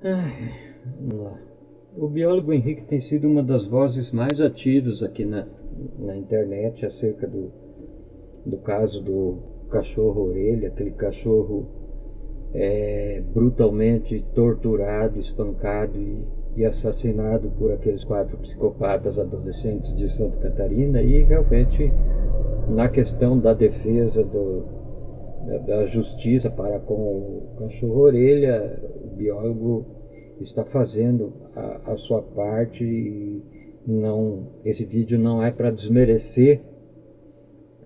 Vamos lá. O biólogo Henrique tem sido uma das vozes mais ativas aqui na internet acerca do caso do cachorro orelha, aquele cachorro brutalmente torturado, espancado e assassinado por aqueles 4 psicopatas adolescentes de Santa Catarina. E realmente, na questão da defesa da justiça para com o cachorro orelha, o biólogo está fazendo a sua parte. E não, esse vídeo não é para desmerecer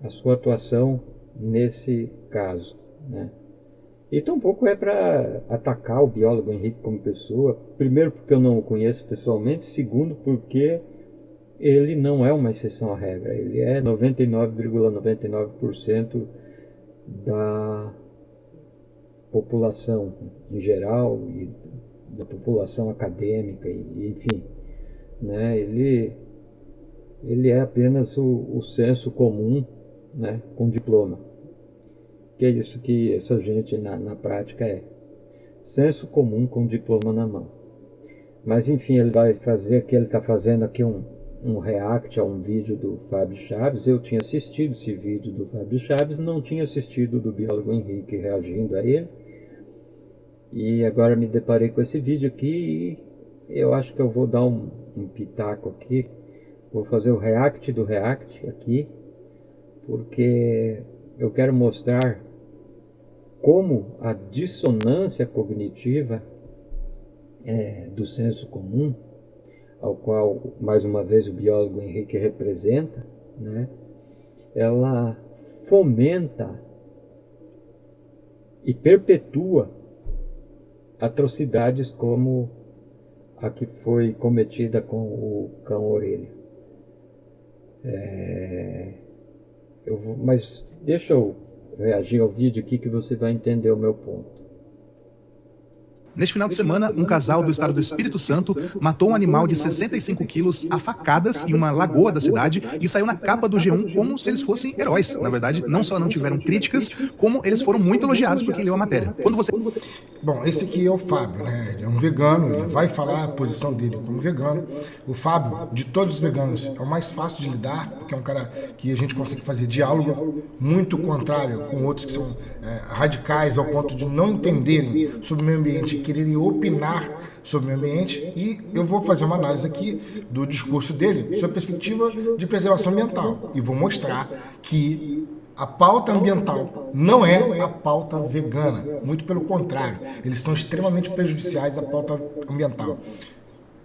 a sua atuação nesse caso, né? E tampouco é para atacar o biólogo Henrique como pessoa. Primeiro, porque eu não o conheço pessoalmente. Segundo, porque ele não é uma exceção à regra. Ele é 99,99% da população em geral e da população acadêmica, e enfim, né? Ele é apenas o senso comum, né, com diploma. Que é isso que essa gente na prática é. Senso comum com diploma na mão. Mas enfim, ele vai fazer aqui, ele está fazendo aqui um react a um vídeo do Fábio Chaves. Eu tinha assistido esse vídeo do Fábio Chaves, não tinha assistido do biólogo Henrique reagindo a ele. E agora me deparei com esse vídeo aqui e eu acho que eu vou dar um pitaco aqui. Vou fazer o react do react aqui, porque eu quero mostrar como a dissonância cognitiva do senso comum, ao qual, mais uma vez, o biólogo Henrique representa, né, ela fomenta e perpetua atrocidades como a que foi cometida com o cão-orelha. Mas deixa eu reagir ao vídeo aqui que você vai entender o meu ponto. Neste final de semana, um casal do estado do Espírito Santo matou um animal de 65 quilos a facadas em uma lagoa da cidade e saiu na capa do G1 como se eles fossem heróis. Na verdade, não só não tiveram críticas, como eles foram muito elogiados por quem leu a matéria. Quando você... Bom, esse aqui é o Fábio, né? Ele é um vegano, ele vai falar a posição dele como vegano. O Fábio, de todos os veganos, é o mais fácil de lidar, porque é um cara que a gente consegue fazer diálogo, muito contrário com outros que são radicais ao ponto de não entenderem sobre o meio ambiente e quererem opinar sobre o meio ambiente. E eu vou fazer uma análise aqui do discurso dele sobre a perspectiva de preservação ambiental e vou mostrar que a pauta ambiental não é a pauta vegana, muito pelo contrário, eles são extremamente prejudiciais à pauta ambiental.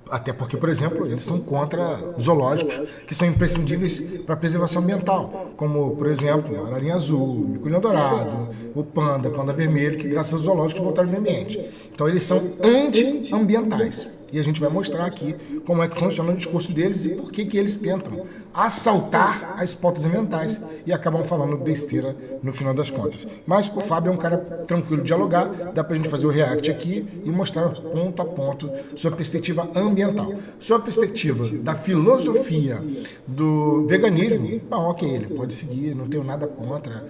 Até porque, por exemplo, eles são contra zoológicos que são imprescindíveis para a preservação ambiental, como, por exemplo, a ararinha azul, o mico-leão dourado, o panda vermelho, que graças aos zoológicos voltaram ao meio ambiente. Então eles são anti-ambientais. E a gente vai mostrar aqui como é que funciona o discurso deles e por que eles tentam assaltar as pautas ambientais e acabam falando besteira no final das contas. Mas o Fábio é um cara tranquilo de dialogar, dá pra gente fazer o react aqui e mostrar ponto a ponto sua perspectiva ambiental. Sua perspectiva da filosofia do veganismo, bom, ok, ele pode seguir, não tenho nada contra,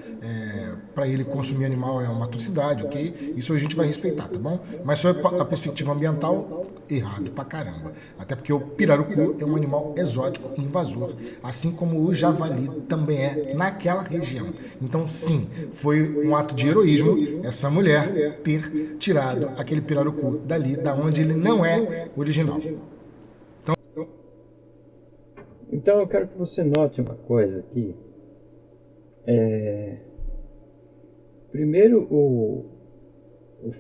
para ele consumir animal é uma atrocidade, ok? Isso a gente vai respeitar, tá bom? Mas sobre a perspectiva ambiental, errado pra caramba. Até porque o pirarucu é um animal exótico e invasor, assim como o javali também é naquela região. Então, sim, foi um ato de heroísmo essa mulher ter tirado aquele pirarucu dali, da onde ele não é original. Então eu quero que você note uma coisa aqui. Primeiro, o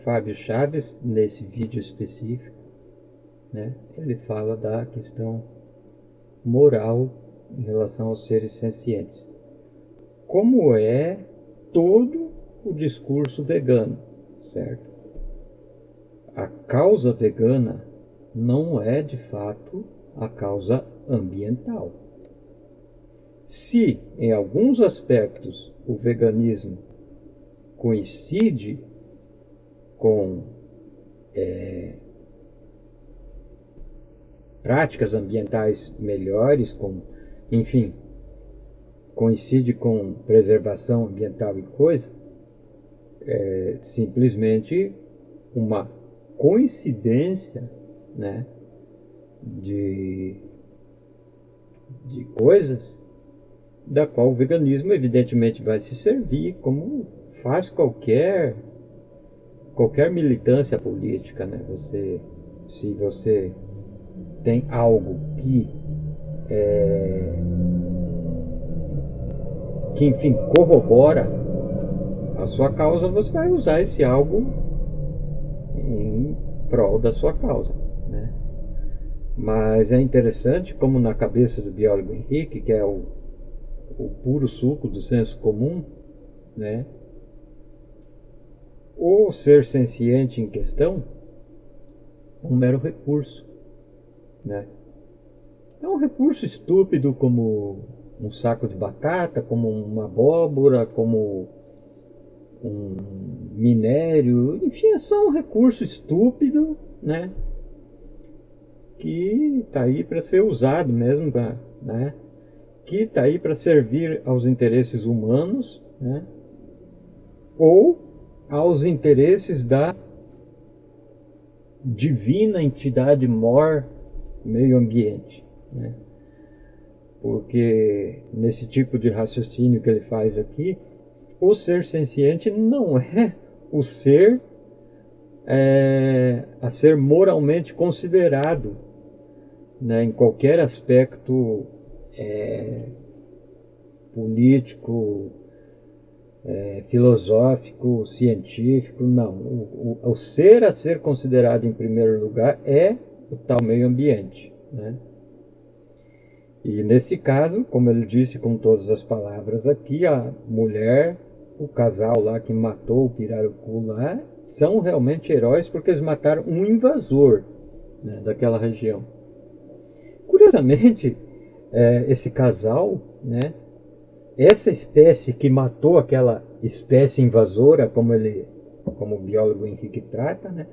Fábio Chaves, nesse vídeo específico, né, ele fala da questão moral em relação aos seres sencientes, como é todo o discurso vegano, certo? A causa vegana não é de fato a causa ambiental. Se em alguns aspectos o veganismo coincide com práticas ambientais melhores, enfim, coincide com preservação ambiental e coisa, simplesmente uma coincidência, né, de coisas da qual o veganismo evidentemente vai se servir, como faz qualquer militância política, né? Se você tem algo que enfim corrobora a sua causa, você vai usar esse algo em prol da sua causa, né? Mas é interessante como na cabeça do biólogo Henrique, que é o puro suco do senso comum, né? O ser senciente em questão é um mero recurso, né? É um recurso estúpido como um saco de batata, como uma abóbora, como um minério, enfim, é só um recurso estúpido, né? Que está aí para ser usado mesmo, né? Que está aí para servir aos interesses humanos, né? Ou aos interesses da divina entidade mor meio ambiente, né? Porque nesse tipo de raciocínio que ele faz aqui, o ser senciente não é o ser a ser moralmente considerado, né, em qualquer aspecto político, filosófico, científico, não. O ser a ser considerado em primeiro lugar é o tal meio ambiente, né? E nesse caso, como ele disse com todas as palavras aqui, a mulher, o casal lá que matou o pirarucu lá, são realmente heróis porque eles mataram um invasor, né, daquela região. Curiosamente, esse casal, né, essa espécie que matou aquela espécie invasora, como o biólogo Henrique trata, né,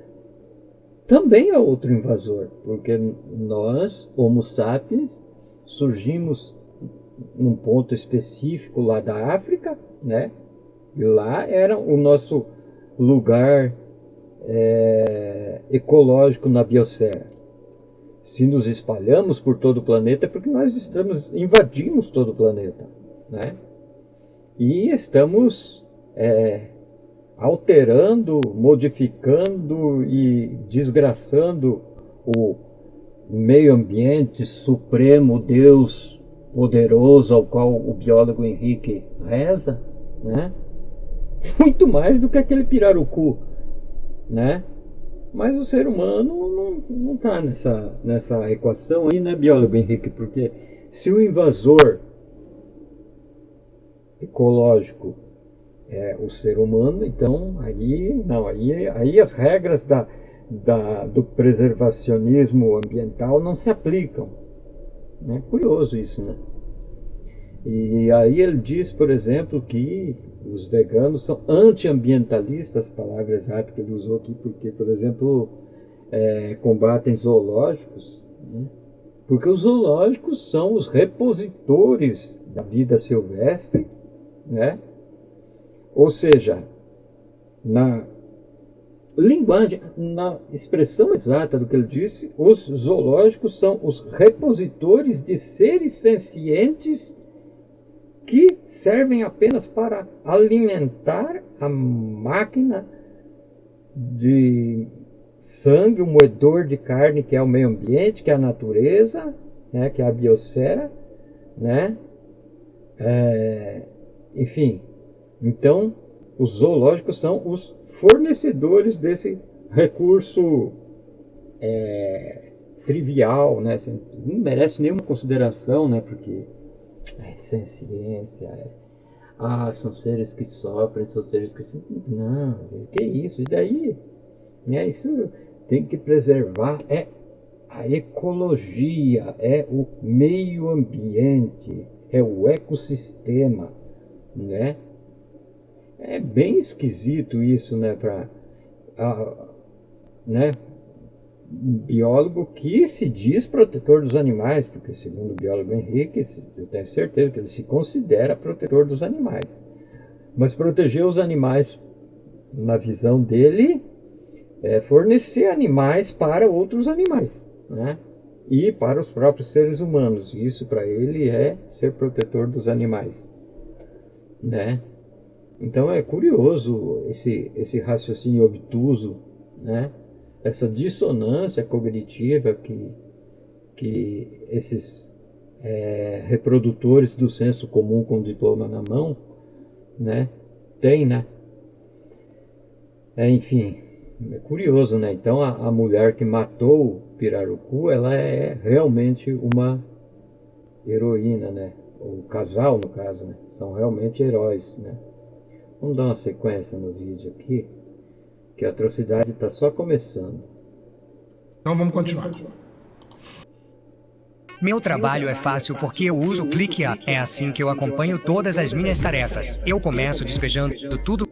também é outro invasor, porque nós, Homo sapiens, surgimos num ponto específico lá da África, né, e lá era o nosso lugar ecológico na biosfera. Se nos espalhamos por todo o planeta é porque nós invadimos todo o planeta, né? E estamos alterando, modificando e desgraçando o meio ambiente supremo, Deus poderoso ao qual o biólogo Henrique reza, né? Muito mais do que aquele pirarucu, né? Mas o ser humano não está nessa equação aí, né, biólogo Henrique? Porque se o invasor ecológico é o ser humano, então aí as regras do preservacionismo ambiental não se aplicam, né? Curioso isso, né? E aí ele diz, por exemplo, que os veganos são antiambientalistas, a palavra exata que ele usou aqui, porque, por exemplo, combatem zoológicos, né? Porque os zoológicos são os repositores da vida silvestre, né? Ou seja, na linguagem, na expressão exata do que ele disse, os zoológicos são os repositores de seres sencientes que servem apenas para alimentar a máquina de sangue, o moedor de carne que é o meio ambiente, que é a natureza, né, que é a biosfera, né? Enfim, então os zoológicos são os fornecedores desse recurso trivial, né? Não merece nenhuma consideração, né? Porque sem ciência, são seres que sofrem, são seres que não, que isso? E daí, né? Isso tem que preservar a ecologia, é o meio ambiente, é o ecossistema, né? É bem esquisito isso, né? Né? Um biólogo que se diz protetor dos animais, porque segundo o biólogo Henrique, eu tenho certeza que ele se considera protetor dos animais. Mas proteger os animais, na visão dele, fornecer animais para outros animais, né? E para os próprios seres humanos. Isso para ele é ser protetor dos animais, né? Então é curioso esse raciocínio obtuso, né? Essa dissonância cognitiva que esses reprodutores do senso comum com diploma na mão, né? Tem, né? Enfim, é curioso, né? Então a mulher que matou o pirarucu, ela é realmente uma heroína, né? O casal, no caso, né? São realmente heróis, né? Vamos dar uma sequência no vídeo aqui, que a atrocidade está só começando. Então vamos continuar. Meu trabalho é fácil porque eu uso o ClickUp. É assim que eu acompanho todas as minhas tarefas. Eu começo despejando tudo.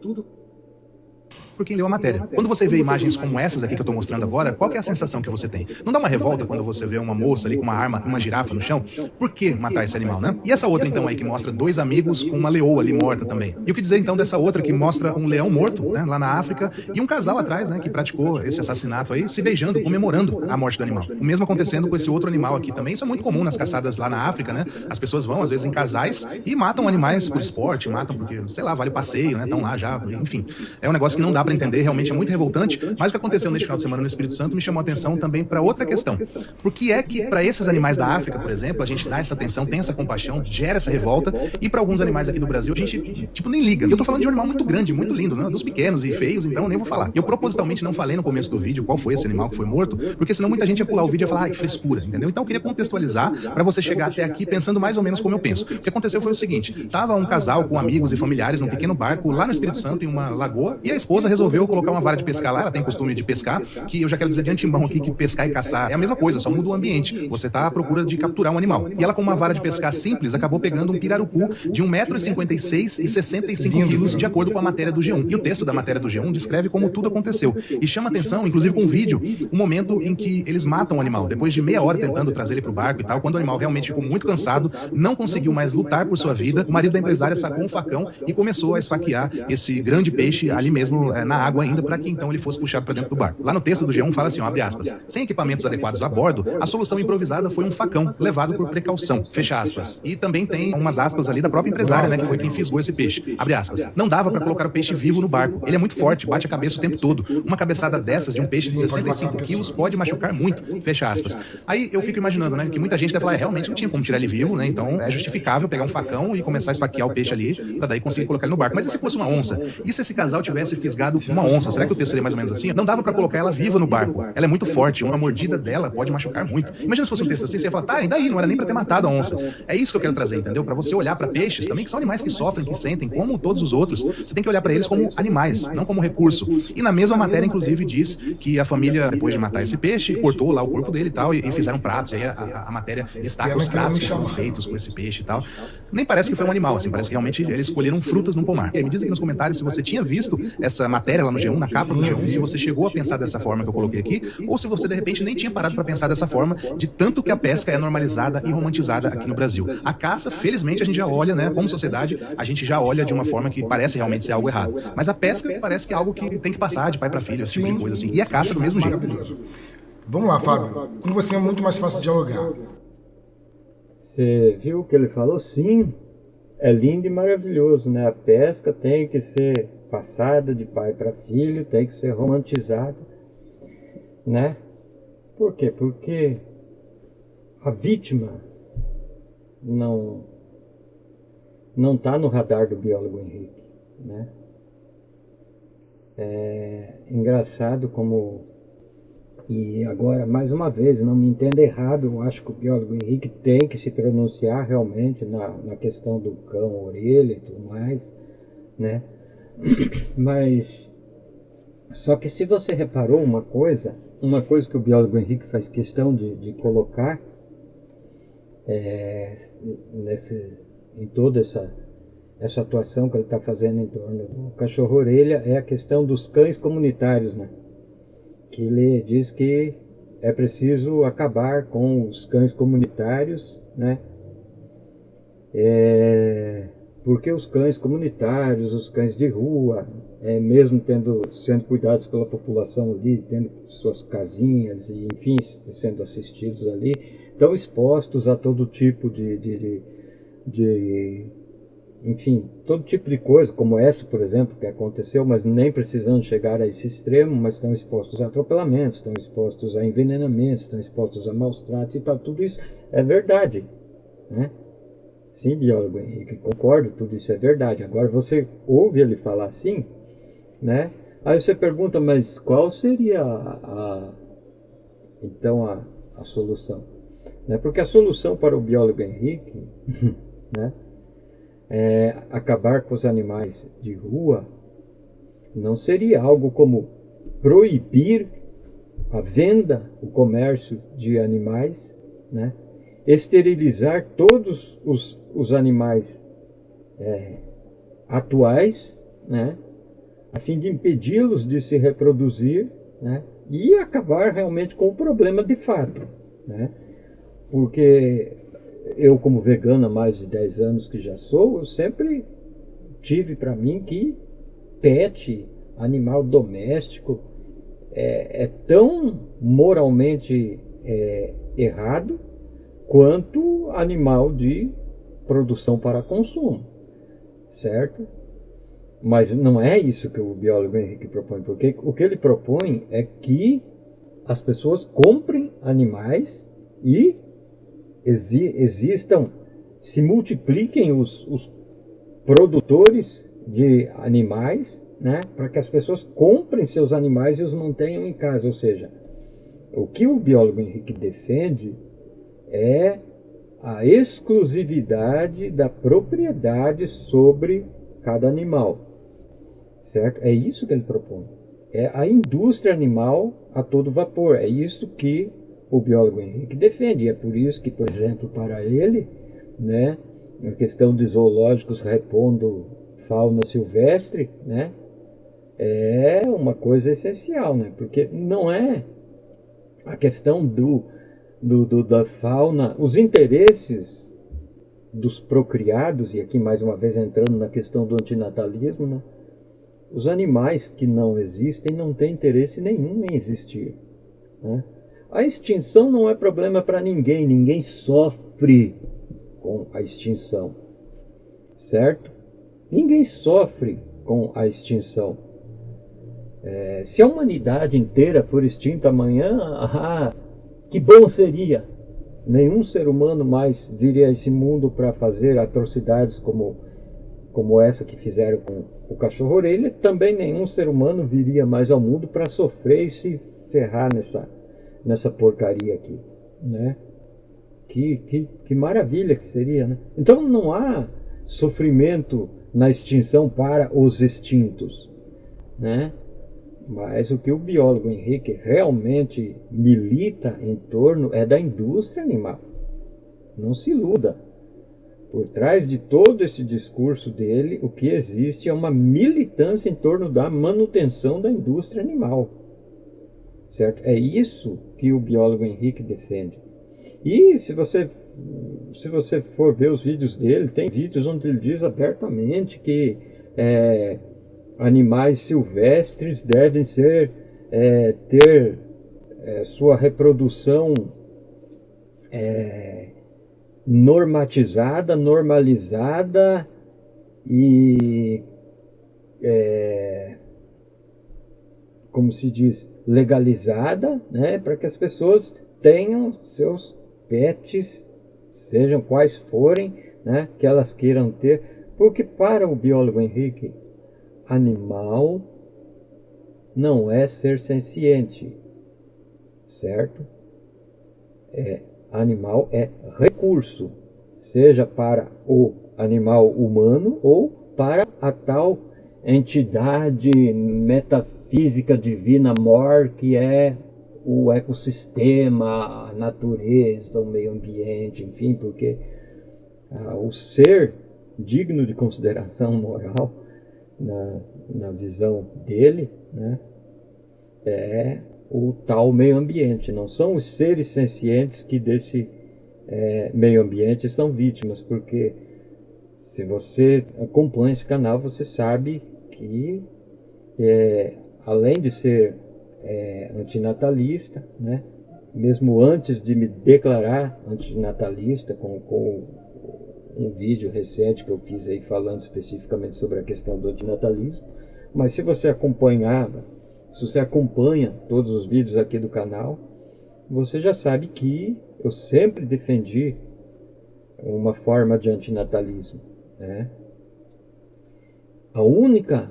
Por quem leu a matéria. Quando você vê imagens como essas aqui que eu tô mostrando agora, qual que é a sensação que você tem? Não dá uma revolta quando você vê uma moça ali com uma arma, uma girafa no chão? Por que matar esse animal, né? E essa outra então aí que mostra dois amigos com uma leoa ali morta também. E o que dizer então dessa outra que mostra um leão morto, né, lá na África, e um casal atrás, né, que praticou esse assassinato aí, se beijando, comemorando a morte do animal. O mesmo acontecendo com esse outro animal aqui também. Isso é muito comum nas caçadas lá na África, né? As pessoas vão às vezes em casais e matam animais por esporte, matam porque, sei lá, vale o passeio, né? Estão lá já, enfim. É um negócio que não dá pra entender, realmente é muito revoltante, mas o que aconteceu neste final de semana no Espírito Santo me chamou a atenção também para outra questão. Por que é que para esses animais da África, por exemplo, a gente dá essa atenção, tem essa compaixão, gera essa revolta, e para alguns animais aqui do Brasil a gente, tipo, nem liga. E eu tô falando de um animal muito grande, muito lindo, né? Dos pequenos e feios, então eu nem vou falar. Eu propositalmente não falei no começo do vídeo qual foi esse animal que foi morto, porque senão muita gente ia pular o vídeo e ia falar, que frescura, entendeu? Então eu queria contextualizar para você chegar até aqui pensando mais ou menos como eu penso. O que aconteceu foi o seguinte, tava um casal com amigos e familiares num pequeno barco lá no Espírito Santo, em uma lagoa, e a esposa resolveu colocar uma vara de pescar lá, ela tem costume de pescar, que eu já quero dizer de antemão aqui que pescar e caçar é a mesma coisa, só muda o ambiente. Você tá à procura de capturar um animal. E ela com uma vara de pescar simples acabou pegando um pirarucu de 1,56 m e 65 kg, de acordo com a matéria do G1. E o texto da matéria do G1 descreve como tudo aconteceu. E chama atenção, inclusive com um vídeo, o momento em que eles matam o animal. Depois de meia hora tentando trazer ele pro barco e tal, quando o animal realmente ficou muito cansado, não conseguiu mais lutar por sua vida, o marido da empresária sacou um facão e começou a esfaquear esse grande peixe ali mesmo na água ainda, para que então ele fosse puxado para dentro do barco. Lá no texto do G1 fala assim, ó, abre aspas, sem equipamentos adequados a bordo, a solução improvisada foi um facão, levado por precaução, fecha aspas. E também tem umas aspas ali da própria empresária, né, que foi quem fisgou esse peixe, abre aspas. Não dava para colocar o peixe vivo no barco, ele é muito forte, bate a cabeça o tempo todo. Uma cabeçada dessas de um peixe de 65 quilos pode machucar muito, fecha aspas. Aí eu fico imaginando, né, que muita gente deve falar, realmente não tinha como tirar ele vivo, né, então é justificável pegar um facão e começar a esfaquear o peixe ali, para daí conseguir colocar ele no barco. Mas e se fosse uma onça? E se esse casal tivesse fisgado uma onça? Será que o texto seria mais ou menos assim? Não dava para colocar ela viva no barco. Ela é muito forte, uma mordida dela pode machucar muito. Imagina se fosse um texto assim, você ia falar, tá, e daí? Não era nem pra ter matado a onça. É isso que eu quero trazer, entendeu? Pra você olhar pra peixes também, que são animais que sofrem, que sentem, como todos os outros. Você tem que olhar pra eles como animais, não como recurso. E na mesma matéria, inclusive, diz que a família, depois de matar esse peixe, cortou lá o corpo dele e tal, e fizeram pratos. E aí a matéria destaca os pratos que foram feitos com esse peixe e tal. Nem parece que foi um animal, assim, parece que realmente eles escolheram frutas no pomar. E aí me diz aqui nos comentários se você tinha visto essa matéria lá no G1, na capa do G1, se você chegou a pensar dessa forma que eu coloquei aqui, ou se você de repente nem tinha parado para pensar dessa forma, de tanto que a pesca é normalizada e romantizada aqui no Brasil. A caça, felizmente, a gente já olha, né, como sociedade, a gente já olha de uma forma que parece realmente ser algo errado. Mas a pesca parece que é algo que tem que passar de pai para filho, esse tipo de coisa assim. E a caça do mesmo jeito. Vamos lá, Fábio. Com você é muito mais fácil dialogar. Você viu o que ele falou? Sim, é lindo e maravilhoso, né? A pesca tem que ser passada de pai para filho, tem que ser romantizada, né? Por quê? Porque a vítima não está no radar do biólogo Henrique, né? É engraçado como, e agora mais uma vez, não me entenda errado, eu acho que o biólogo Henrique tem que se pronunciar realmente na questão do cão orelha e tudo mais, né? Mas só que se você reparou uma coisa que o biólogo Henrique faz questão de colocar em toda essa atuação que ele está fazendo em torno do cachorro-orelha, é a questão dos cães comunitários, né? Que ele diz que é preciso acabar com os cães comunitários, né? porque os cães comunitários, os cães de rua, mesmo sendo cuidados pela população ali, tendo suas casinhas e, enfim, sendo assistidos ali, estão expostos a todo tipo enfim, todo tipo de coisa, como essa, por exemplo, que aconteceu, mas nem precisando chegar a esse extremo, mas estão expostos a atropelamentos, estão expostos a envenenamentos, estão expostos a maus tratos e tal. Tudo isso é verdade, né? Sim, biólogo Henrique, concordo, tudo isso é verdade. Agora você ouve ele falar assim, né? Aí você pergunta, mas qual seria então a solução? Né? Porque a solução para o biólogo Henrique, né, acabar com os animais de rua não seria algo como proibir a venda, o comércio de animais, né? Esterilizar todos os animais atuais, né? A fim de impedi-los de se reproduzir, né? E acabar realmente com o problema de fato, né? Porque eu, como vegano há mais de 10 anos que já sou, eu sempre tive para mim que pet, animal doméstico, é tão moralmente errado quanto animal de produção para consumo, certo? Mas não é isso que o biólogo Henrique propõe, porque o que ele propõe é que as pessoas comprem animais e se multipliquem os produtores de animais, né, para que as pessoas comprem seus animais e os mantenham em casa. Ou seja, o que o biólogo Henrique defende é a exclusividade da propriedade sobre cada animal, certo? É isso que ele propõe. É a indústria animal a todo vapor. É isso que o biólogo Henrique defende. E é por isso que, por exemplo, para ele, né, a questão de zoológicos repondo fauna silvestre, né, é uma coisa essencial, né? Porque não é a questão da fauna, os interesses dos procriados, e aqui mais uma vez entrando na questão do antinatalismo, né? Os animais que não existem não têm interesse nenhum em existir, né? A extinção não é problema para ninguém, ninguém sofre com a extinção, certo? Ninguém sofre com a extinção. Se a humanidade inteira for extinta amanhã, que bom seria! Nenhum ser humano mais viria a esse mundo para fazer atrocidades como essa que fizeram com o cachorro-orelha. Também nenhum ser humano viria mais ao mundo para sofrer e se ferrar nessa porcaria aqui, né? Que maravilha que seria, né? Então não há sofrimento na extinção para os extintos, né? Mas o que o biólogo Henrique realmente milita em torno é da indústria animal. Não se iluda. Por trás de todo esse discurso dele, o que existe é uma militância em torno da manutenção da indústria animal, certo? É isso que o biólogo Henrique defende. E se você for ver os vídeos dele, tem vídeos onde ele diz abertamente que animais silvestres devem ter sua reprodução normatizada, normalizada e, como se diz, legalizada, né, para que as pessoas tenham seus pets, sejam quais forem, né, que elas queiram ter, porque para o biólogo Henrique, animal não é ser senciente, certo? Animal é recurso, seja para o animal humano ou para a tal entidade metafísica divina mor que é o ecossistema, a natureza, o meio ambiente, enfim, porque o ser digno de consideração moral na visão dele, né, é o tal meio ambiente. Não são os seres sencientes que desse meio ambiente são vítimas, porque Se você acompanha esse canal, você sabe que, além de ser antinatalista, né, mesmo antes de me declarar antinatalista, com um vídeo recente que eu fiz aí falando especificamente sobre a questão do antinatalismo, mas se você acompanha todos os vídeos aqui do canal, você já sabe que eu sempre defendi uma forma de antinatalismo, né? A única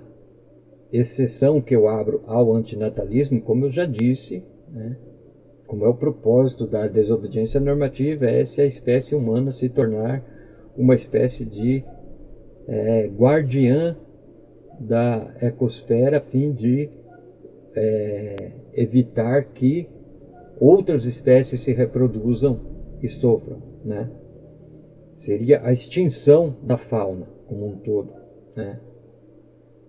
exceção que eu abro ao antinatalismo, como eu já disse, né, como é o propósito da desobediência normativa, é se a espécie humana se tornar uma espécie de guardiã da ecosfera, a fim de evitar que outras espécies se reproduzam e sofram, né? Seria a extinção da fauna como um todo, né?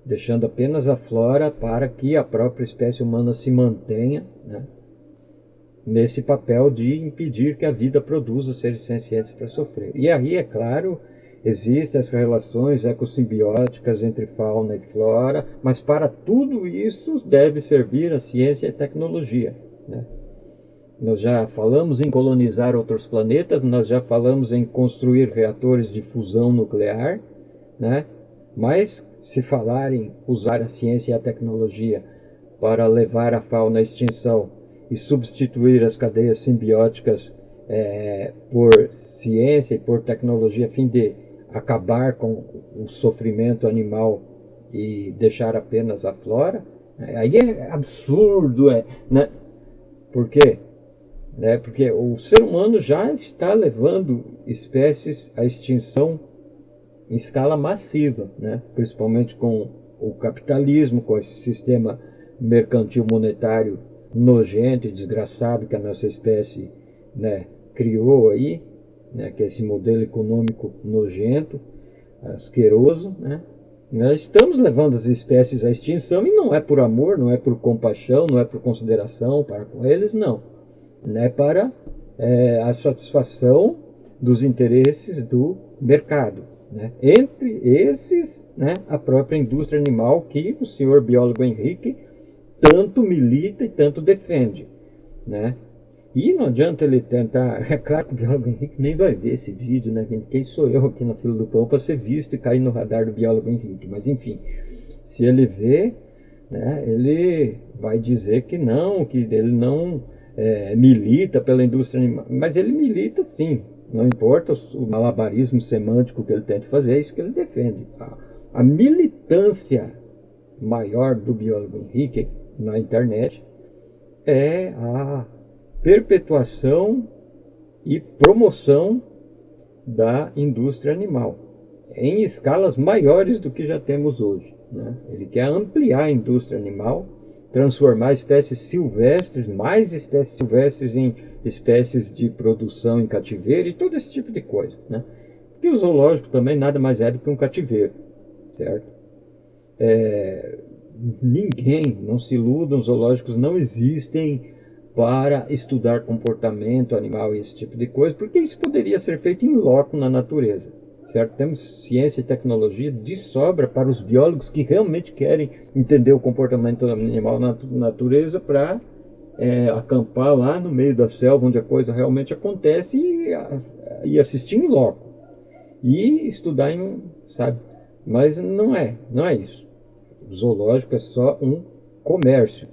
Deixando apenas a flora para que a própria espécie humana se mantenha, né, nesse papel de impedir que a vida produza seres sencientes para sofrer. E aí, é claro, existem as relações ecossimbióticas entre fauna e flora, mas para tudo isso deve servir a ciência e a tecnologia, né? Nós já falamos em colonizar outros planetas, nós já falamos em construir reatores de fusão nuclear, né? Mas se falar em usar a ciência e a tecnologia para levar a fauna à extinção e substituir as cadeias simbióticas por ciência e por tecnologia a fim de acabar com o sofrimento animal e deixar apenas a flora, aí é absurdo, né? Por quê? Porque o ser humano já está levando espécies à extinção em escala massiva, né? Principalmente com o capitalismo, com esse sistema mercantil monetário nojento e desgraçado que a nossa espécie, né, criou aí, né, que é esse modelo econômico nojento, asqueroso, né? Nós estamos levando as espécies à extinção e não é por amor, não é por compaixão, não é por consideração para com eles, não. Né, para a satisfação dos interesses do mercado, né? Entre esses, né, a própria indústria animal que o senhor biólogo Henrique tanto milita e tanto defende, né? E não adianta ele tentar... É claro que o biólogo Henrique nem vai ver esse vídeo, né? Quem sou eu aqui na fila do pão para ser visto e cair no radar do biólogo Henrique? Mas enfim, se ele vê, né, ele vai dizer que ele não milita pela indústria animal. Mas ele milita sim, não importa o malabarismo semântico que ele tente fazer, é isso que ele defende. A militância maior do biólogo Henrique na internet é a perpetuação e promoção da indústria animal em escalas maiores do que já temos hoje, né? Ele quer ampliar a indústria animal, transformar espécies silvestres, mais espécies silvestres, em espécies de produção em cativeiro e todo esse tipo de coisa, né? Porque o zoológico também nada mais é do que um cativeiro, certo? Não se iludam, zoológicos não existem para estudar comportamento animal e esse tipo de coisa, porque isso poderia ser feito em loco na natureza, certo? Temos ciência e tecnologia de sobra para os biólogos que realmente querem entender o comportamento animal na natureza, para acampar lá no meio da selva onde a coisa realmente acontece e assistir em loco e estudar sabe? Mas não é isso. O zoológico é só um comércio,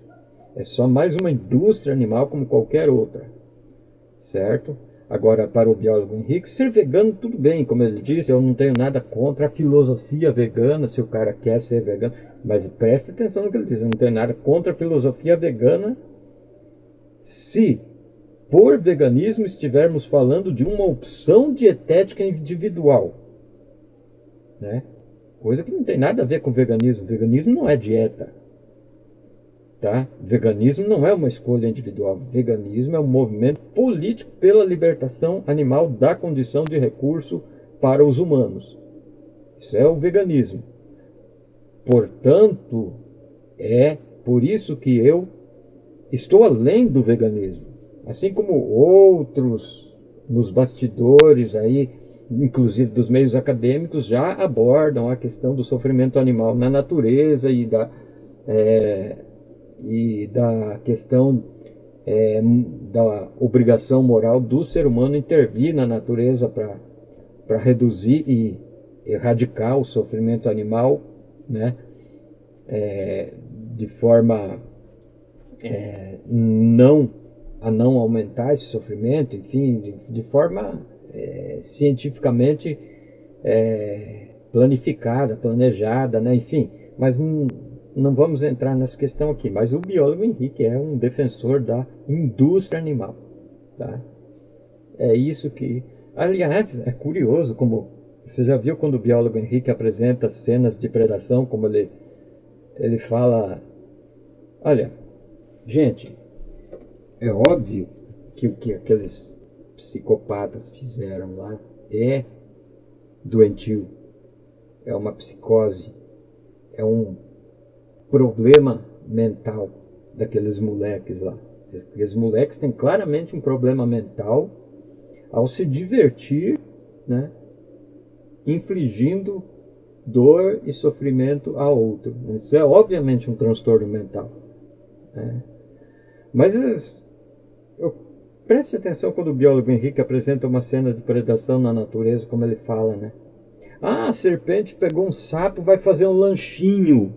é só mais uma indústria animal como qualquer outra, certo? Agora, para o biólogo Henrique, ser vegano tudo bem, como ele disse, eu não tenho nada contra a filosofia vegana, se o cara quer ser vegano, mas preste atenção no que ele diz, eu não tenho nada contra a filosofia vegana se por veganismo estivermos falando de uma opção dietética individual, né? Coisa que não tem nada a ver com veganismo. Veganismo não é dieta, tá? Veganismo não é uma escolha individual. Veganismo é um movimento político pela libertação animal da condição de recurso para os humanos. Isso é o veganismo. Portanto, é por isso que eu estou além do veganismo. Assim como outros nos bastidores aí inclusive dos meios acadêmicos, já abordam a questão do sofrimento animal na natureza e da questão da obrigação moral do ser humano intervir na natureza para reduzir e erradicar o sofrimento animal, né? De forma a não aumentar esse sofrimento, enfim, de forma cientificamente planificada, planejada, né? Enfim, mas não vamos entrar nessa questão aqui. Mas o biólogo Henrique é um defensor da indústria animal, tá? É isso que... Aliás, é curioso como... Você já viu quando o biólogo Henrique apresenta cenas de predação, como ele fala... Olha, gente, é óbvio que o que aqueles psicopatas fizeram lá é doentio, é uma psicose, é um problema mental daqueles moleques lá. Aqueles moleques têm claramente um problema mental ao se divertir, né, infligindo dor e sofrimento a outro. Isso é obviamente um transtorno mental, né? Mas preste atenção quando o biólogo Henrique apresenta uma cena de predação na natureza, como ele fala, né? Ah, a serpente pegou um sapo, vai fazer um lanchinho.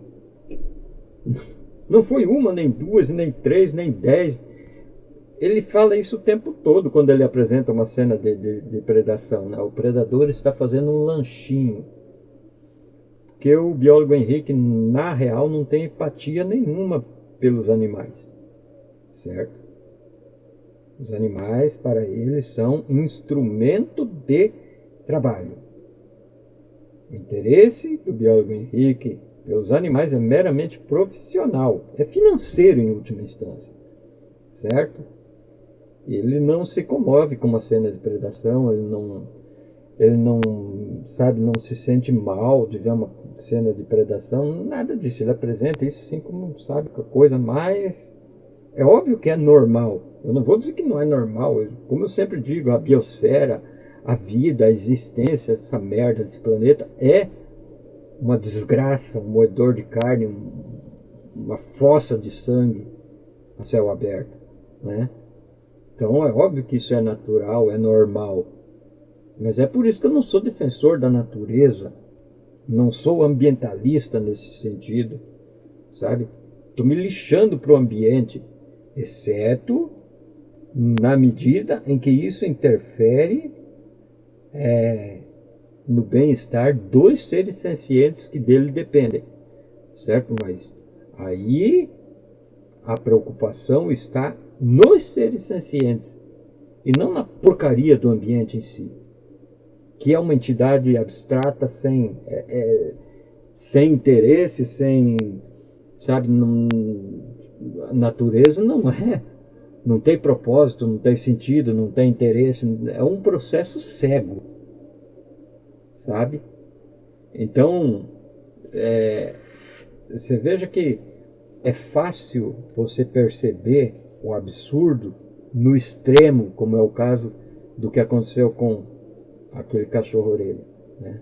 Não foi uma, nem duas, nem três, nem 10. Ele fala isso o tempo todo quando ele apresenta uma cena de predação, né? O predador está fazendo um lanchinho. Porque o biólogo Henrique, na real, não tem empatia nenhuma pelos animais, certo? Os animais, para ele, são instrumento de trabalho. O interesse do biólogo Henrique pelos animais é meramente profissional, é financeiro em última instância, certo? Ele não se comove com uma cena de predação, ele não sabe, não se sente mal de ver uma cena de predação, nada disso. Ele apresenta isso assim como, sabe, a coisa mais... É óbvio que é normal. Eu não vou dizer que não é normal. Como eu sempre digo, a biosfera, a vida, a existência, essa merda desse planeta é uma desgraça, um moedor de carne, uma fossa de sangue a céu aberto, né? Então é óbvio que isso é natural, é normal. Mas é por isso que eu não sou defensor da natureza, não sou ambientalista nesse sentido, sabe? Estou me lixando para o ambiente, exceto na medida em que isso interfere no bem-estar dos seres sencientes que dele dependem, certo? Mas aí a preocupação está nos seres sencientes e não na porcaria do ambiente em si, que é uma entidade abstrata sem interesse, sabe, a natureza não tem propósito, não tem sentido, não tem interesse, é um processo cego, sabe? Então, você veja que é fácil você perceber o absurdo no extremo, como é o caso do que aconteceu com aquele cachorro-orelha, né?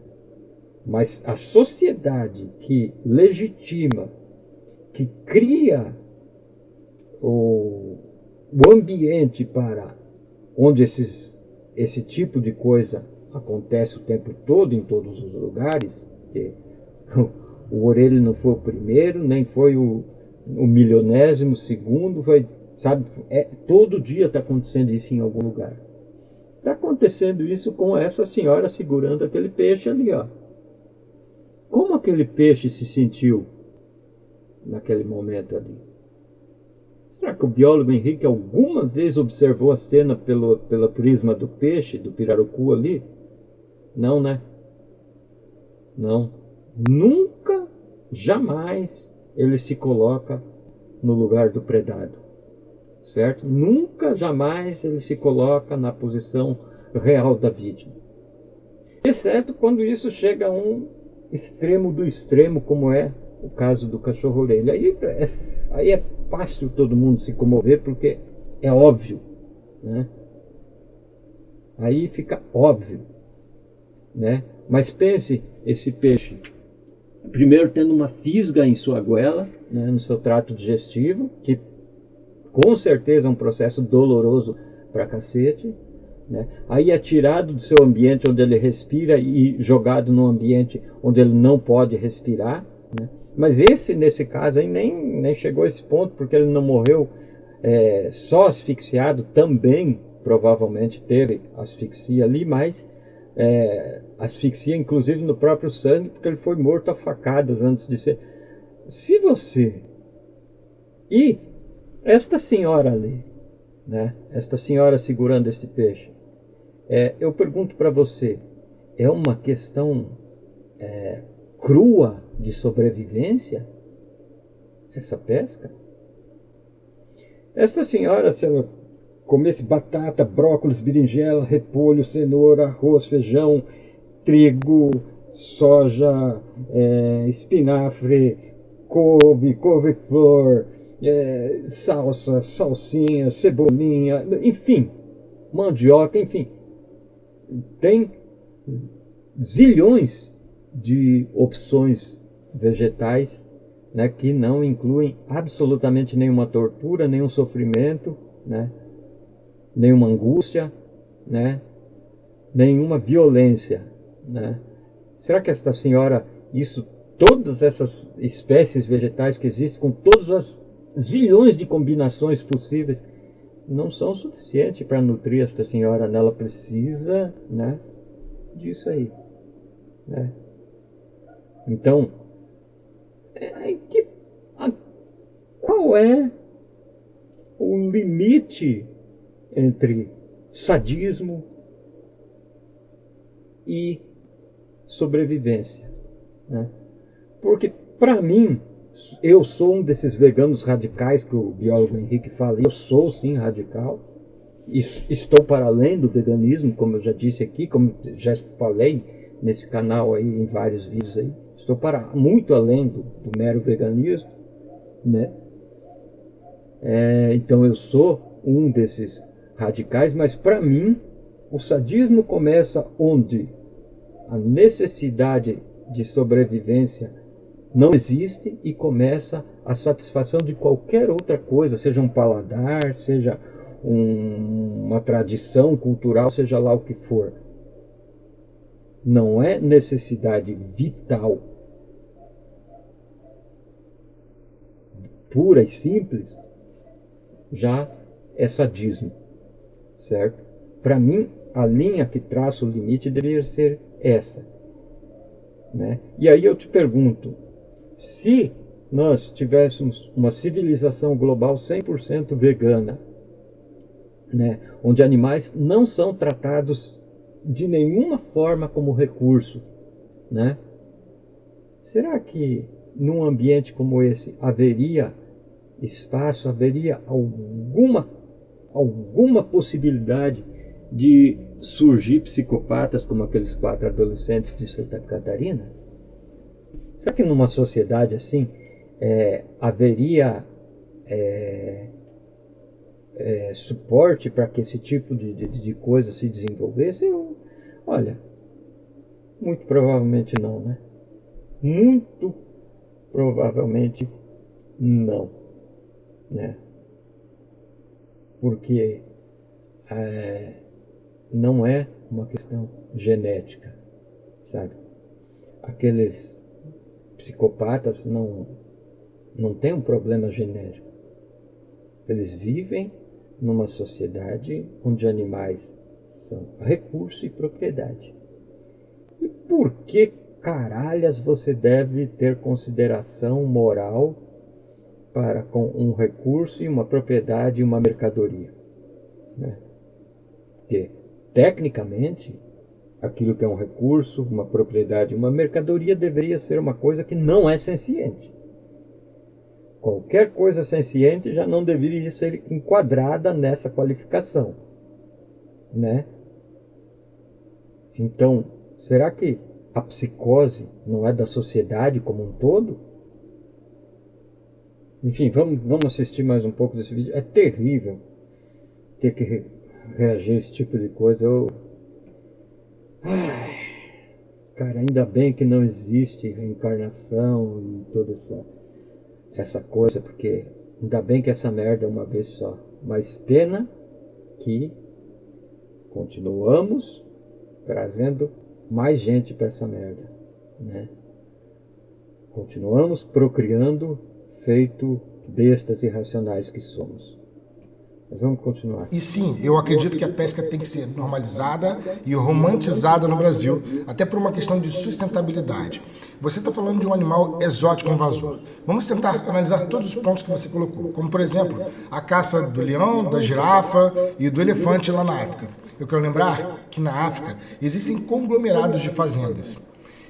Mas a sociedade que legitima, que cria o ambiente para onde esse tipo de coisa acontece o tempo todo, em todos os lugares, que o Orelha não foi o primeiro, nem foi o milionésimo segundo, foi, sabe, todo dia está acontecendo isso em algum lugar. Está acontecendo isso com essa senhora segurando aquele peixe ali, ó. Como aquele peixe se sentiu naquele momento ali? Será que o biólogo Henrique alguma vez observou a cena pela prisma do peixe, do pirarucu ali? Não, né? Não. Nunca, jamais ele se coloca no lugar do predado, certo? Nunca, jamais ele se coloca na posição real da vítima. Exceto quando isso chega a um extremo do extremo, como é o caso do cachorro-orelha. Aí é fácil todo mundo se comover, porque é óbvio, né? Aí fica óbvio. né? Mas pense esse peixe, primeiro tendo uma fisga em sua goela, né, no seu trato digestivo, que com certeza é um processo doloroso pra cacete, né? Aí é tirado do seu ambiente onde ele respira e jogado num ambiente onde ele não pode respirar, né? Mas nesse caso aí nem chegou a esse ponto, porque ele não morreu só asfixiado, também provavelmente teve asfixia ali, mas asfixia inclusive no próprio sangue, porque ele foi morto a facadas antes de ser. Se você... E esta senhora ali, né? Esta senhora segurando esse peixe, eu pergunto para você, é uma questão crua de sobrevivência essa pesca? Esta senhora, se ela comesse batata, brócolis, berinjela, repolho, cenoura, arroz, feijão, trigo, soja, espinafre, couve-flor, salsa, salsinha, cebolinha, enfim, mandioca, enfim, tem zilhões de opções vegetais, né, que não incluem absolutamente nenhuma tortura, nenhum sofrimento, né, nenhuma angústia, né, nenhuma violência, né? Será que esta senhora, todas essas espécies vegetais que existem, com todas as zilhões de combinações possíveis, não são suficientes para nutrir esta senhora? Ela precisa, né, disso aí, né? Então, qual é o limite entre sadismo e sobrevivência, né? Porque, para mim, eu sou um desses veganos radicais que o biólogo Henrique fala. Eu sou, sim, radical. Estou para além do veganismo, como eu já disse aqui, como já falei nesse canal aí, em vários vídeos aí. Estou para muito além do mero veganismo, né? Então eu sou um desses radicais, mas para mim o sadismo começa onde a necessidade de sobrevivência não existe e começa a satisfação de qualquer outra coisa, seja um paladar, seja uma tradição cultural, seja lá o que for. Não é necessidade vital, pura e simples, já é sadismo, certo? Para mim, a linha que traça o limite deveria ser essa, né? E aí eu te pergunto, se nós tivéssemos uma civilização global 100% vegana, né, onde animais não são tratados de nenhuma forma como recurso, né? Será que num ambiente como esse haveria espaço, haveria alguma possibilidade de surgir psicopatas como aqueles 4 adolescentes de Santa Catarina? Será que numa sociedade assim haveria suporte para que esse tipo de coisa se desenvolvesse? Olha, muito provavelmente não, né? Muito provavelmente não, né? Porque não é uma questão genética, sabe? Aqueles psicopatas não têm um problema genético. Eles vivem numa sociedade onde animais são recurso e propriedade. E por que caralhas você deve ter consideração moral para com um recurso e uma propriedade e uma mercadoria, né? Porque, tecnicamente, aquilo que é um recurso, uma propriedade, uma mercadoria deveria ser uma coisa que não é senciente. Qualquer coisa senciente já não deveria ser enquadrada nessa qualificação, né? Então, será que a psicose não é da sociedade como um todo? Enfim, vamos assistir mais um pouco desse vídeo. É terrível ter que reagir a esse tipo de coisa. Cara, ainda bem que não existe reencarnação e toda essa coisa, porque ainda bem que essa merda é uma vez só. Mas pena que continuamos trazendo mais gente para essa merda, né? Continuamos procriando, feito bestas irracionais que somos. Mas vamos continuar. E sim, eu acredito que a pesca tem que ser normalizada e romantizada no Brasil, até por uma questão de sustentabilidade. Você está falando de um animal exótico invasor. Vamos tentar analisar todos os pontos que você colocou, como por exemplo, a caça do leão, da girafa e do elefante lá na África. Eu quero lembrar que na África existem conglomerados de fazendas.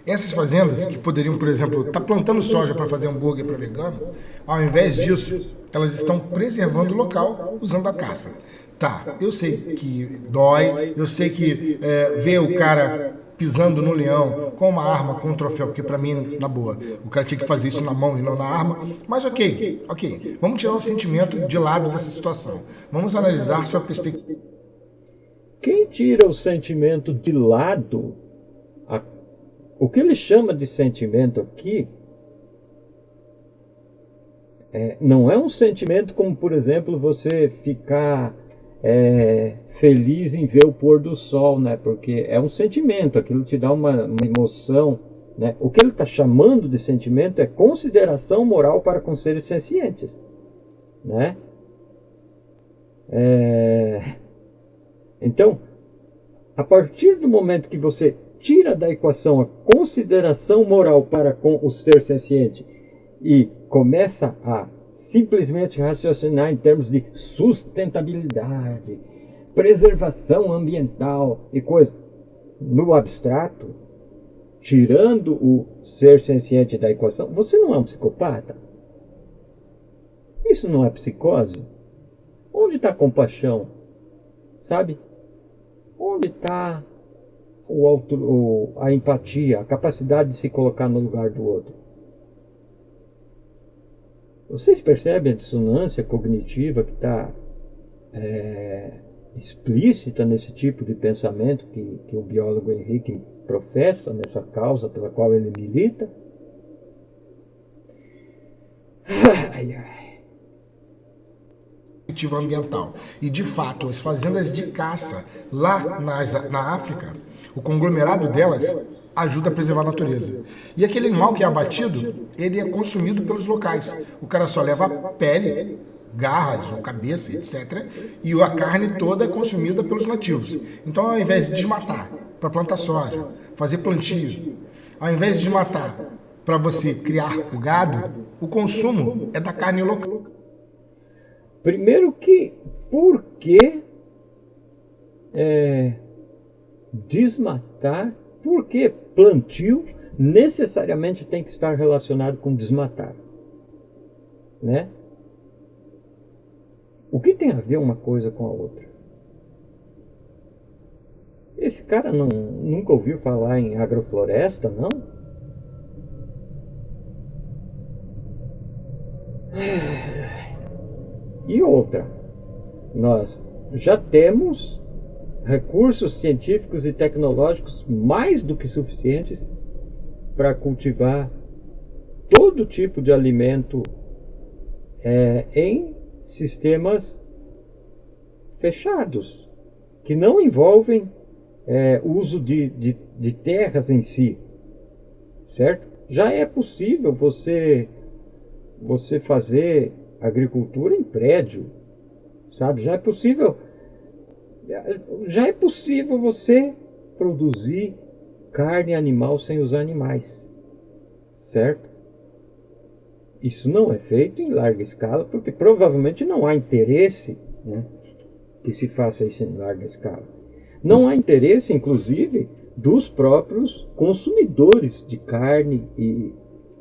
Essas fazendas, que poderiam, por exemplo, estar plantando soja para fazer hambúrguer para vegano, ao invés disso, elas estão preservando o local usando a caça. Tá, eu sei que dói, eu sei que ver o cara pisando no leão com uma arma, com um troféu, porque para mim, na boa, o cara tinha que fazer isso na mão e não na arma, mas ok, vamos tirar o sentimento de lado dessa situação. Vamos analisar sua perspectiva. Quem tira o sentimento de lado, o que ele chama de sentimento aqui, não é um sentimento como, por exemplo, você ficar feliz em ver o pôr do sol, né? Porque é um sentimento, aquilo te dá uma emoção, né? O que ele está chamando de sentimento é consideração moral para com seres sencientes, né? Então, a partir do momento que você tira da equação a consideração moral para com o ser senciente e começa a simplesmente raciocinar em termos de sustentabilidade, preservação ambiental e coisa no abstrato, tirando o ser senciente da equação, você não é um psicopata? Isso não é psicose? Onde está a compaixão? Sabe? Onde está a empatia, a capacidade de se colocar no lugar do outro? Vocês percebem a dissonância cognitiva que está explícita nesse tipo de pensamento que o biólogo Henrique professa, nessa causa pela qual ele milita? Ai, ai. Ambiental. E de fato, as fazendas de caça lá na África, o conglomerado delas ajuda a preservar a natureza. E aquele animal que é abatido, ele é consumido pelos locais. O cara só leva a pele, garras ou cabeça, etc. E a carne toda é consumida pelos nativos. Então, ao invés de desmatar para plantar soja, fazer plantio, ao invés de desmatar para você criar o gado, o consumo é da carne local. Primeiro que, por que desmatar? Por que plantio necessariamente tem que estar relacionado com desmatar? Né? O que tem a ver uma coisa com a outra? Esse cara nunca ouviu falar em agrofloresta, não? E outra, nós já temos recursos científicos e tecnológicos mais do que suficientes para cultivar todo tipo de alimento em sistemas fechados, que não envolvem uso de terras em si, certo? Já é possível você fazer agricultura em prédio, sabe? Já é possível você produzir carne animal sem usar animais, certo? Isso não é feito em larga escala porque provavelmente não há interesse, né, que se faça isso em larga escala. Não há interesse, inclusive, dos próprios consumidores de carne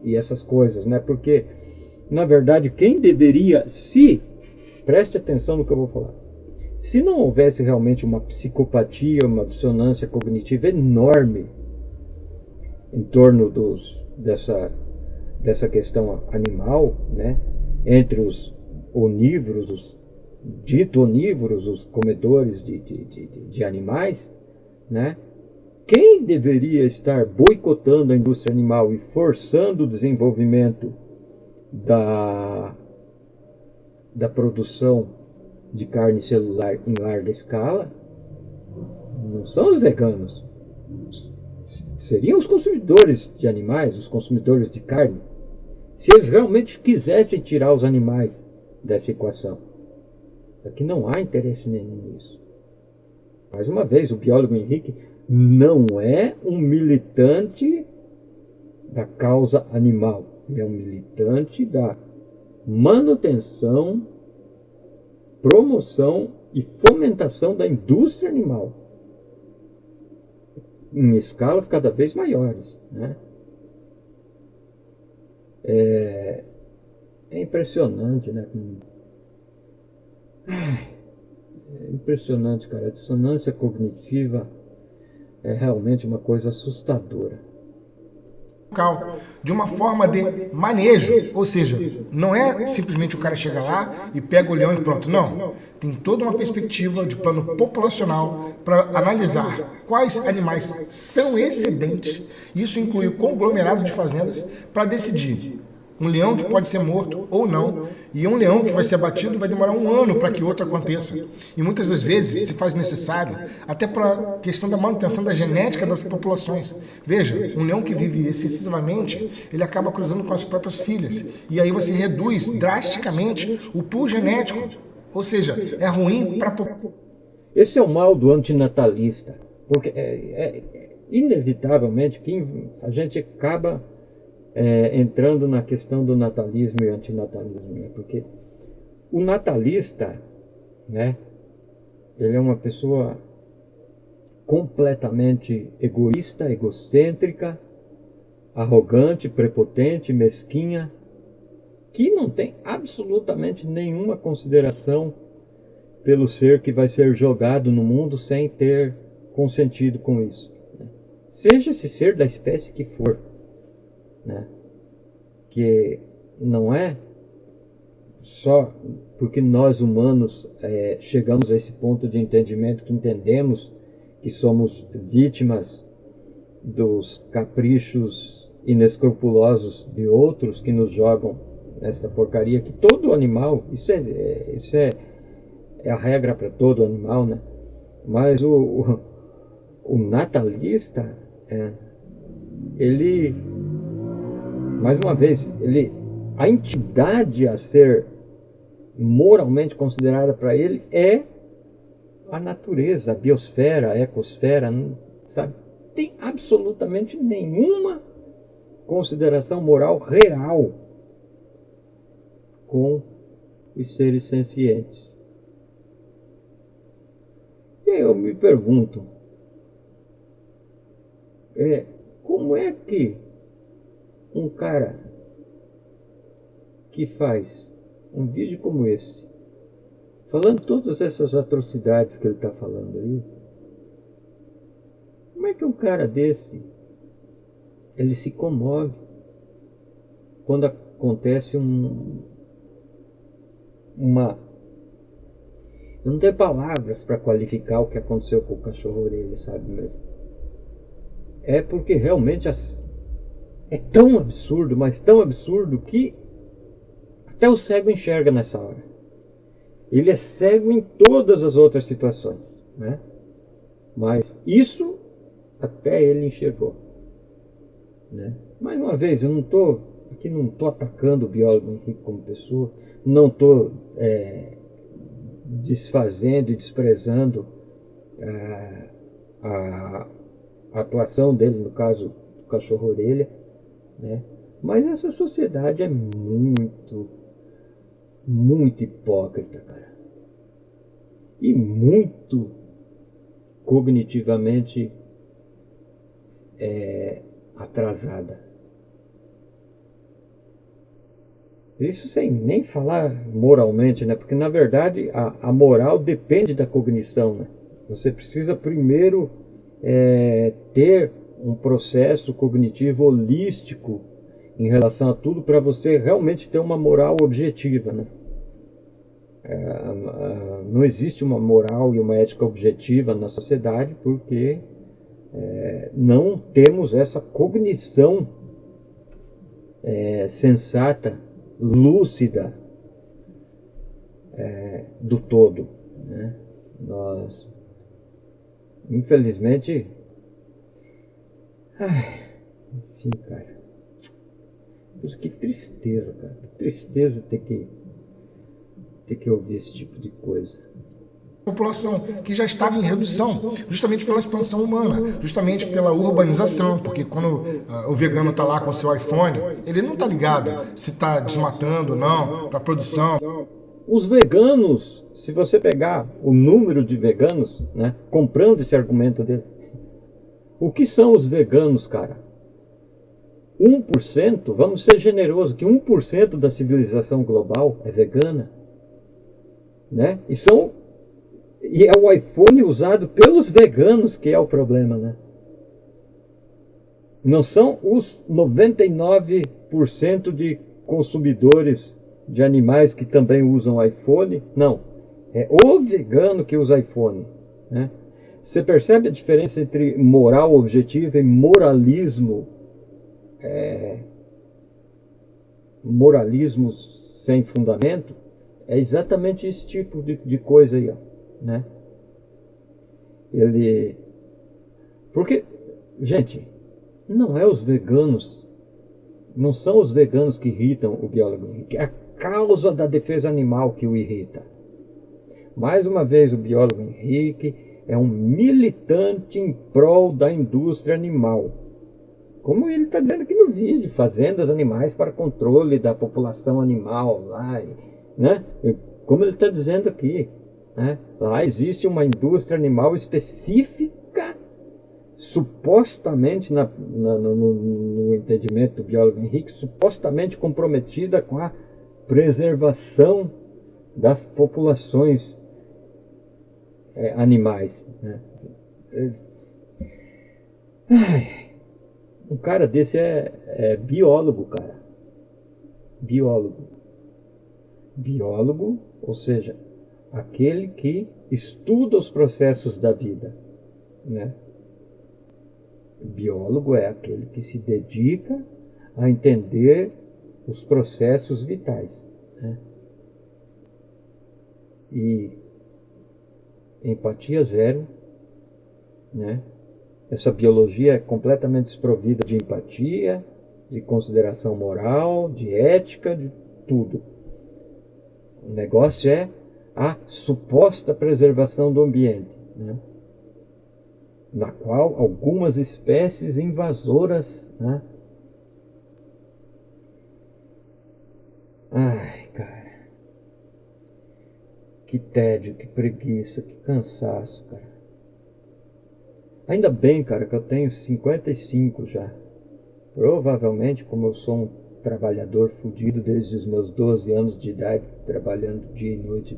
e essas coisas, né? Porque na verdade, quem deveria, preste atenção no que eu vou falar, se não houvesse realmente uma psicopatia, uma dissonância cognitiva enorme em torno dessa questão animal, né, entre os onívoros, os dito onívoros, os comedores de animais, né, quem deveria estar boicotando a indústria animal e forçando o desenvolvimento da produção de carne celular em larga escala não são os veganos, seriam os consumidores de animais, os consumidores de carne, se eles realmente quisessem tirar os animais dessa equação. Aqui não há interesse nenhum nisso. Mais uma vez, o biólogo Henrique não é um militante da causa animal, ele é um militante da manutenção, promoção e fomentação da indústria animal em escalas cada vez maiores, né? É impressionante, né? É impressionante, cara. A dissonância cognitiva é realmente uma coisa assustadora. De uma forma de manejo, ou seja, não é simplesmente o cara chegar lá e pega o leão e pronto, não. Tem toda uma perspectiva de plano populacional para analisar quais animais são excedentes, isso inclui o conglomerado de fazendas, para decidir um leão que pode ser morto ou não, e um leão que vai ser abatido vai demorar 1 ano para que outro aconteça. E muitas das vezes se faz necessário, até para a questão da manutenção da genética das populações. Veja, um leão que vive excessivamente, ele acaba cruzando com as próprias filhas. E aí você reduz drasticamente o pool genético. Ou seja, é ruim para a população. Esse é o mal do antinatalista, porque inevitavelmente que a gente acaba entrando na questão do natalismo e antinatalismo, né? Porque o natalista, né, ele é uma pessoa completamente egoísta, egocêntrica, arrogante, prepotente, mesquinha, que não tem absolutamente nenhuma consideração pelo ser que vai ser jogado no mundo sem ter consentido com isso, né? Seja esse ser da espécie que for, né? Que não é só porque nós humanos chegamos a esse ponto de entendimento que entendemos que somos vítimas dos caprichos inescrupulosos de outros que nos jogam nesta porcaria, que todo animal, isso é a regra para todo animal, né? Mas o natalista, ele, mais uma vez, a entidade a ser moralmente considerada para ele é a natureza, a biosfera, a ecosfera, não, sabe? Tem absolutamente nenhuma consideração moral real com os seres sencientes. E eu me pergunto, como é que um cara que faz um vídeo como esse, falando todas essas atrocidades que ele está falando aí, como é que um cara desse, ele se comove quando acontece uma... Eu não tenho palavras para qualificar o que aconteceu com o cachorro-orelha, sabe? Mas é porque realmente é tão absurdo, mas tão absurdo que até o cego enxerga nessa hora. Ele é cego em todas as outras situações, né? Mas isso até ele enxergou, né? Mais uma vez, eu não estou atacando o biólogo Henrique como pessoa, não estou desfazendo e desprezando a atuação dele, no caso do cachorro-orelha, né? Mas essa sociedade é muito, muito hipócrita, cara. E muito cognitivamente atrasada. Isso sem nem falar moralmente, né? Porque na verdade a moral depende da cognição, né? Você precisa primeiro ter um processo cognitivo holístico em relação a tudo para você realmente ter uma moral objetiva, né? Não existe uma moral e uma ética objetiva na sociedade porque não temos essa cognição sensata, lúcida do todo, né? Nós, infelizmente, enfim, cara, que tristeza, cara, que tristeza ter que ouvir esse tipo de coisa. População que já estava em redução, justamente pela expansão humana, justamente pela urbanização, porque quando o vegano está lá com o seu iPhone, ele não está ligado se está desmatando ou não para produção. Os veganos, se você pegar o número de veganos, né, comprando esse argumento dele, o que são os veganos, cara? 1%, vamos ser generosos, que 1% da civilização global é vegana, né? E é o iPhone usado pelos veganos que é o problema, né? Não são os 99% de consumidores de animais que também usam iPhone, não. É o vegano que usa iPhone, né? Você percebe a diferença entre moral objetiva e moralismo? Moralismo sem fundamento? É exatamente esse tipo de coisa aí, ó, né? Porque, gente, não é os veganos, não são os veganos que irritam o biólogo Henrique, é a causa da defesa animal que o irrita. Mais uma vez, o biólogo Henrique é um militante em prol da indústria animal. Como ele está dizendo aqui no vídeo, fazendas animais para controle da população animal lá, né? Como ele está dizendo aqui, né? Lá existe uma indústria animal específica, supostamente, no entendimento do biólogo Henrique, supostamente comprometida com a preservação das populações animais, né? Um cara desse é biólogo, cara. Biólogo, ou seja, aquele que estuda os processos da vida, né? Biólogo é aquele que se dedica a entender os processos vitais, né? E empatia zero, né? Essa biologia é completamente desprovida de empatia, de consideração moral, de ética, de tudo. O negócio é a suposta preservação do ambiente, né? Na qual algumas espécies invasoras, né? Ai, cara, que tédio, que preguiça, que cansaço, cara. Ainda bem, cara, que eu tenho 55 já. Provavelmente, como eu sou um trabalhador fudido desde os meus 12 anos de idade, trabalhando dia e noite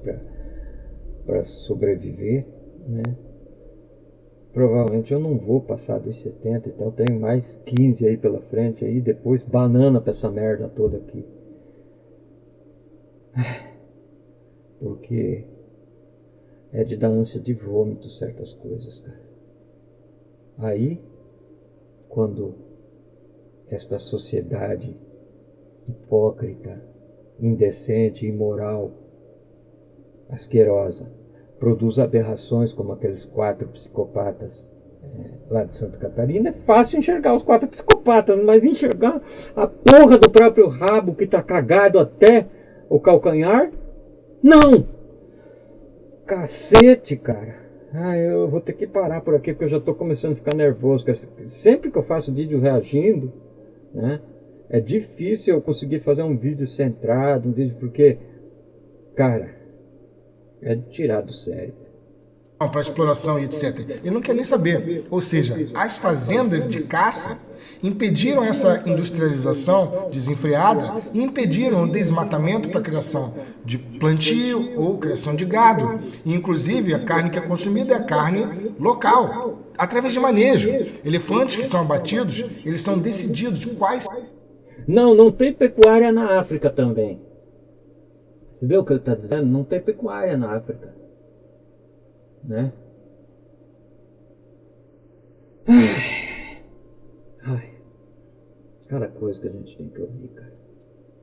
para sobreviver, né? Provavelmente eu não vou passar dos 70, então eu tenho mais 15 aí pela frente, aí depois banana pra essa merda toda aqui. Porque é de dar ânsia de vômito certas coisas, cara. Aí, quando esta sociedade hipócrita, indecente, imoral, asquerosa, produz aberrações como aqueles 4 psicopatas lá de Santa Catarina, é fácil enxergar os 4 psicopatas, mas enxergar a porra do próprio rabo que tá cagado até o calcanhar, não! Cacete, cara! Eu vou ter que parar por aqui porque eu já estou começando a ficar nervoso. Sempre que eu faço vídeo reagindo, né, é difícil eu conseguir fazer um vídeo centrado, um vídeo porque, cara, é de tirar do sério. Para exploração e etc. Ele não quer nem saber. Ou seja, as fazendas de caça impediram essa industrialização desenfreada e impediram o desmatamento para a criação de plantio ou criação de gado. E, inclusive, a carne que é consumida é a carne local, através de manejo. Elefantes que são abatidos, eles são decididos quais... Não tem pecuária na África também. Você vê o que ele está dizendo? Não tem pecuária na África, né? Cada coisa que a gente tem que ouvir, cara.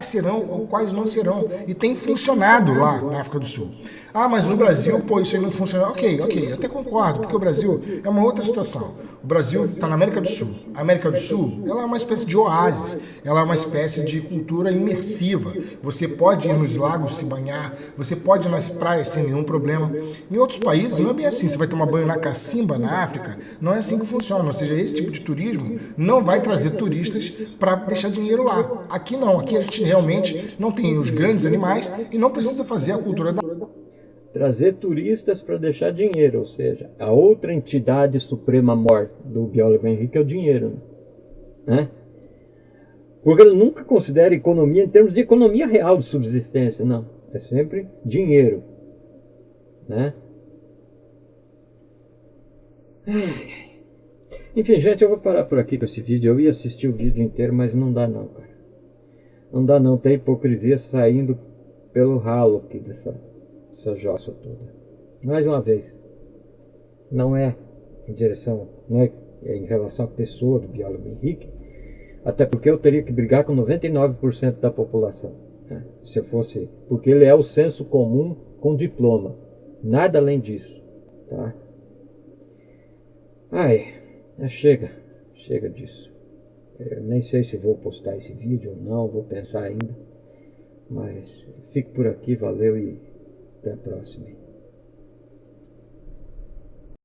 Serão ou quais não serão. E tem funcionado lá na África do Sul. Ah, mas no Brasil, pô, isso aí não funciona. Ok, até concordo, porque o Brasil é uma outra situação. O Brasil está na América do Sul. A América do Sul, ela é uma espécie de oásis, ela é uma espécie de cultura imersiva. Você pode ir nos lagos se banhar, você pode ir nas praias sem nenhum problema. Em outros países não é bem assim. Você vai tomar banho na cacimba, na África, não é assim que funciona. Ou seja, esse tipo de turismo não vai trazer turistas para deixar dinheiro lá. Aqui não, aqui a gente realmente não tem os grandes animais e não precisa fazer a cultura da... Trazer turistas para deixar dinheiro, ou seja, a outra entidade suprema maior do biólogo Henrique é o dinheiro, né? Porque ele nunca considera economia em termos de economia real de subsistência, não. É sempre dinheiro, né? Enfim, gente, eu vou parar por aqui com esse vídeo. Eu ia assistir o vídeo inteiro, mas não dá não, cara. Não dá não, tem hipocrisia saindo pelo ralo aqui dessa jossa toda. Mais uma vez, não é em relação à pessoa do biólogo Henrique, até porque eu teria que brigar com 99% da população, né? Se eu fosse, porque ele é o senso comum com diploma, nada além disso, tá? Chega disso. Eu nem sei se vou postar esse vídeo ou não, vou pensar ainda, mas fico por aqui, valeu e até a próxima.